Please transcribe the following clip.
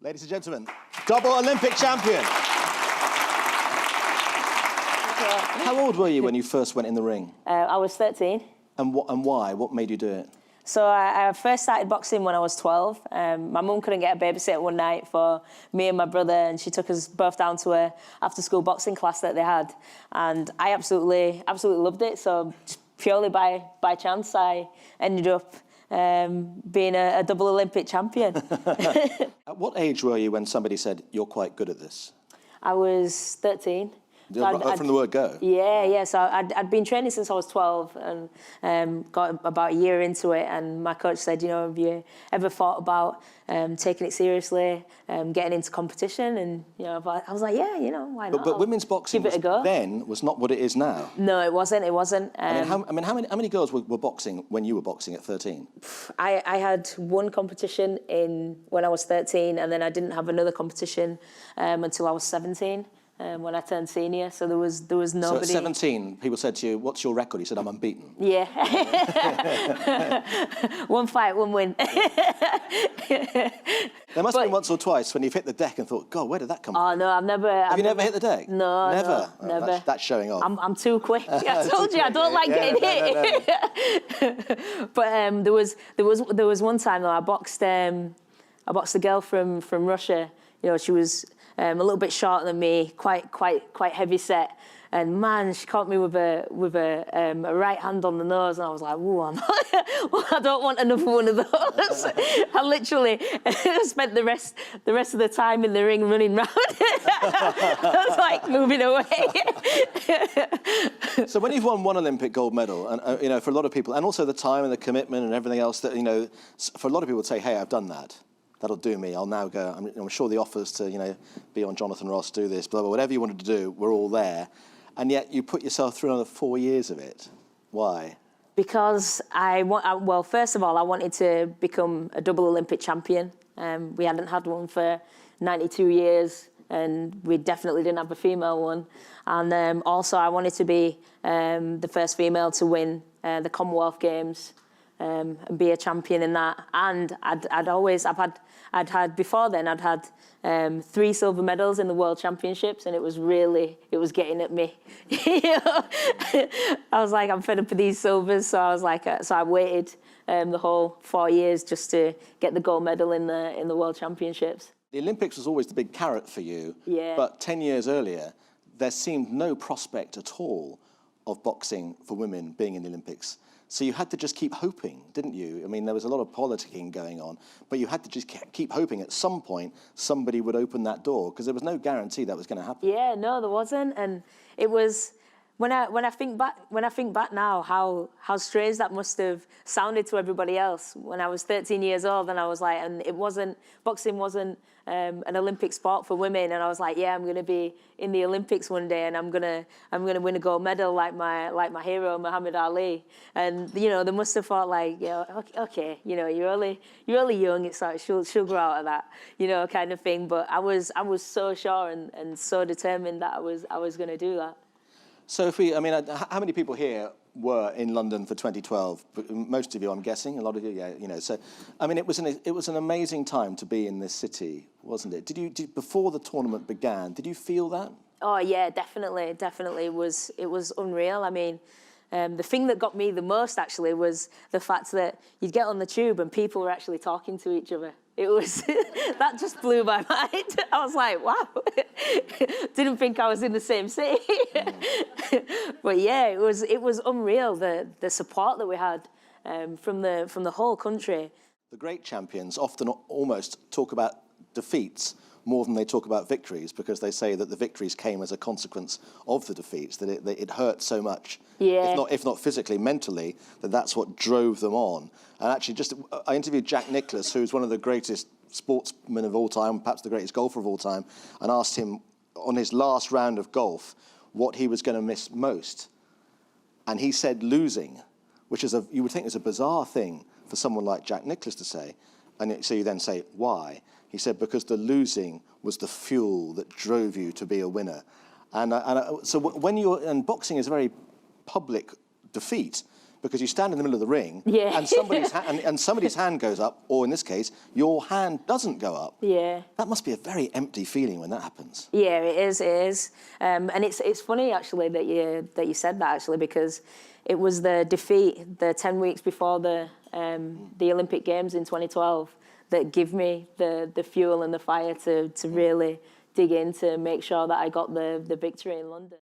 Ladies and gentlemen, double Olympic champion. How old were you when you first went in the ring? I was 13. And why? What made you do it? So I first started boxing when I was 12. My mum couldn't get a babysitter one night for me and my brother, and she took us both down to a after-school boxing class that they had. And I absolutely loved it. So just purely by chance, I ended up being a double Olympic champion. At what age were you when somebody said, you're quite good at this? I was 13. So from the word go? Yeah. So I'd been training since I was 12 and got about a year into it. And my coach said, have you ever thought about taking it seriously, getting into competition? And, I was like, yeah, why not? But women's boxing give it a go. Then was not what it is now. No, it wasn't. How many girls were boxing when you were boxing at 13? I had one competition when I was 13, and then I didn't have another competition until I was 17. When I turned senior, so there was nobody. So at 17, people said to you, what's your record? You said, I'm unbeaten. Yeah. One fight, one win. There must have been once or twice when you've hit the deck and thought, God, where did that come from? Oh, no, I've never... Have you never hit the deck? No, never? No, never. That's showing off. I'm too quick. I told you, I don't like getting hit. But there was one time, though, I boxed a girl from Russia. She was... a little bit shorter than me, quite heavy set, and man, she caught me with a right hand on the nose, and I was like, "Ooh, I don't want another one of those." I literally spent the rest of the time in the ring running round. I was like moving away. So when you've won one Olympic gold medal, and for a lot of people, and also the time and the commitment and everything else that for a lot of people would say, "Hey, I've done that. That'll do me. I'll now go." I'm sure the offers to, be on Jonathan Ross, do this, blah, blah, whatever you wanted to do, we're all there. And yet you put yourself through another 4 years of it. Why? Because well, first of all, I wanted to become a double Olympic champion. We hadn't had one for 92 years, and we definitely didn't have a female one. And also, I wanted to be the first female to win the Commonwealth Games. And be a champion in that. And I'd had before then, I'd had 3 silver medals in the World Championships, and it was getting at me. I was like, I'm fed up with these silvers, so I was like, so I waited the whole 4 years just to get the gold medal in the World Championships. The Olympics was always the big carrot for you. Yeah. But 10 years earlier, there seemed no prospect at all of boxing for women being in the Olympics. So you had to just keep hoping, didn't you? I mean, there was a lot of politicking going on, but you had to just keep hoping at some point somebody would open that door, because there was no guarantee that was going to happen. Yeah, no, there wasn't, and it was when I think back now, how strange that must have sounded to everybody else when I was 13 years old, and I was like, and boxing wasn't an Olympic sport for women, and I was like, yeah, I'm going to be in the Olympics one day, and I'm gonna win a gold medal like my hero Muhammad Ali. And they must have thought like, okay, you're only young, it's like she'll grow out of that, kind of thing. But I was so sure and so determined that I was going to do that. So how many people here were in London for 2012? Most of you, I'm guessing. A lot of you, yeah. So, it was an amazing time to be in this city, wasn't it? Before the tournament began, did you feel that? Oh yeah, definitely. It was unreal. I mean, the thing that got me the most actually was the fact that you'd get on the tube and people were actually talking to each other. It was that just blew my mind. I was like, wow, didn't think I was in the same city. But yeah, it was unreal, the support that we had from the whole country. The great champions often almost talk about defeats more than they talk about victories, because they say that the victories came as a consequence of the defeats, that it hurt so much, if not physically, mentally, that's what drove them on. And actually, I interviewed Jack Nicklaus, who's one of the greatest sportsmen of all time, perhaps the greatest golfer of all time, and asked him on his last round of golf what he was going to miss most. And he said losing, which you would think is a bizarre thing for someone like Jack Nicklaus to say. And so you then say, why? He said, because the losing was the fuel that drove you to be a winner. And boxing is a very public defeat, because you stand in the middle of the ring Yeah. and somebody's hand goes up, or in this case, your hand doesn't go up. Yeah. That must be a very empty feeling when that happens. Yeah, it is. And it's funny actually that you said that actually, because it was the defeat the 10 weeks before the Olympic Games in 2012 that gave me the fuel and the fire to really dig in to make sure that I got the victory in London.